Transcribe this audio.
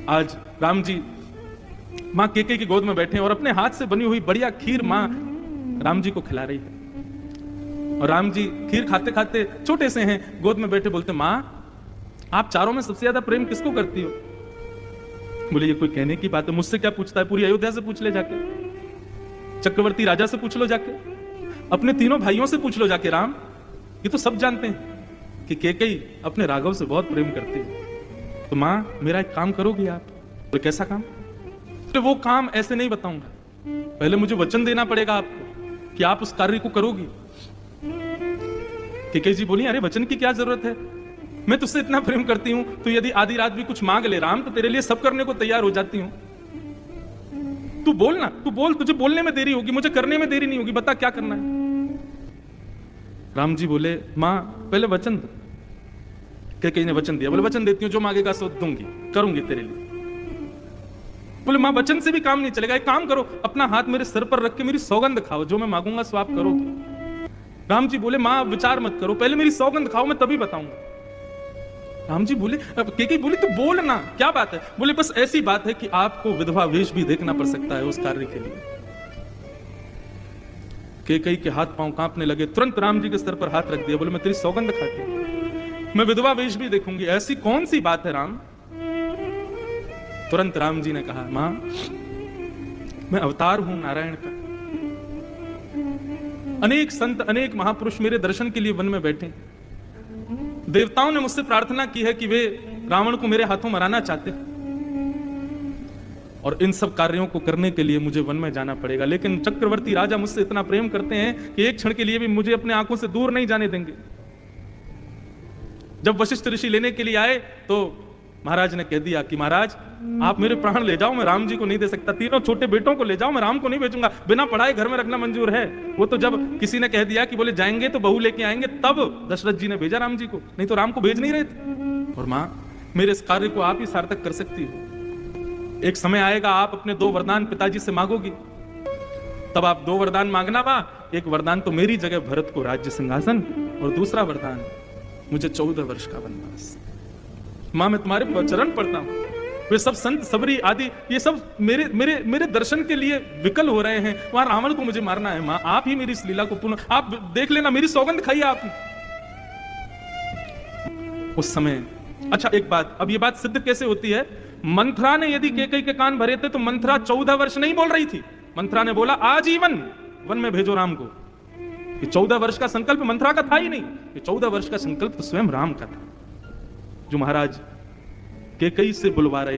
आज राम जी माँ केकई की गोद में बैठे हैं और अपने हाथ से बनी हुई बढ़िया खीर माँ राम जी को खिला रही है। और राम जी खीर खाते खाते छोटे से हैं, गोद में बैठे बोलते, माँ आप चारों में सबसे ज्यादा प्रेम किसको करती हो? बोले ये कोई कहने की बात है, मुझसे क्या पूछता है? पूरी अयोध्या से पूछ ले जाके, चक्रवर्ती राजा से पूछ लो जाके, अपने तीनों भाइयों से पूछ लो जाके। राम, ये तो सब जानते हैं कि केकई अपने राघव से बहुत प्रेम करती है। तो माँ मेरा एक काम करोगी आप? तो कैसा काम? तो वो काम ऐसे नहीं बताऊंगा, पहले मुझे वचन देना पड़ेगा आपको कि आप उस कार्य को करोगी। केकई जी बोली, अरे वचन की क्या जरूरत है, मैं तुझसे इतना प्रेम करती हूं, तो यदि आधी रात भी कुछ मांग ले राम, तो तेरे लिए सब करने को तैयार हो जाती हूं। तू बोल ना, तू बोल, तुझे बोलने में देरी होगी, मुझे करने में देरी नहीं होगी, बता क्या करना है। राम जी बोले, मां पहले वचन दो। केकई ने वचन दिया, बोले वचन देती हूँ, जो मांगेगा सो दूंगी, करूंगी तेरे लिए। बोले मां वचन से भी काम नहीं चलेगा, एक काम करो, अपना हाथ मेरे सिर पर रख के मेरी सौगंध खाओ, जो मैं मांगूंगा सो आप करो। राम जी बोले, मां विचार मत करो, पहले मेरी सौगंध खाओ, मैं तभी बताऊंगा। राम जी बोले, केकई बोली, तो बोल ना, क्या बात है? बोले बस ऐसी बात है कि आपको विधवा वेश भी देखना पड़ सकता है उस कार्य के लिए। केकई के हाथ पांव कांपने लगे, तुरंत राम जी के सर पर हाथ रख दिया, बोले मैं तेरी सौगंध खाती, मैं विधवा वेश भी देखूंगी, ऐसी कौन सी बात है राम? तुरंत राम जी ने कहा, मां मैं अवतार हूं नारायण का, अनेक संत अनेक महापुरुष मेरे दर्शन के लिए वन में बैठे, देवताओं ने मुझसे प्रार्थना की है कि वे रावण को मेरे हाथों मराना चाहते, और इन सब कार्यों को करने के लिए मुझे वन में जाना पड़ेगा। लेकिन चक्रवर्ती राजा मुझसे इतना प्रेम करते हैं कि एक क्षण के लिए भी मुझे अपने आंखों से दूर नहीं जाने देंगे। जब वशिष्ठ ऋषि लेने के लिए आए तो महाराज ने कह दिया कि महाराज आप मेरे प्राण ले जाओ, मैं राम जी को नहीं दे सकता, तीनों छोटे बेटों को ले जाओ, मैं राम को नहीं भेजूंगा, बिना पढ़ाए घर में रखना मंजूर है। वो तो जब किसी ने कह दिया कि बोले जाएंगे तो बहू लेके आएंगे, तब दशरथ जी ने भेजा राम जी को, नहीं तो राम को भेज नहीं रहे थे। और मां मेरे इस कार्य को आप ही सार्थक कर सकती हो, एक समय आएगा आप अपने 2 वरदान पिताजी से मांगोगी, तब आप 2 वरदान मांगना। मां एक वरदान तो मेरी जगह भरत को राज्य सिंहासन, और दूसरा वरदान मुझे 14 वर्ष का वनवास। मां मैं तुम्हारे चरण पड़ता हूं, वे सब संत सबरी आदि ये सब मेरे मेरे मेरे दर्शन के लिए विकल हो रहे हैं, वहां रावण को मुझे मारना है। मां आप ही मेरी इस लीला को पूर्ण, आप देख लेना, मेरी सौगंध खाइए आप। उस समय अच्छा एक बात, अब ये बात सिद्ध कैसे होती है? मंथरा ने यदि केकई के कान भरे थे तो मंथरा 14 वर्ष नहीं बोल रही थी, मंथरा ने बोला आजीवन वन में भेजो राम को। ये 14 वर्ष का संकल्प मंथरा का था ही नहीं, ये 14 वर्ष का संकल्प तो स्वयं राम का था, जो महाराज केकई से बुलवा रहे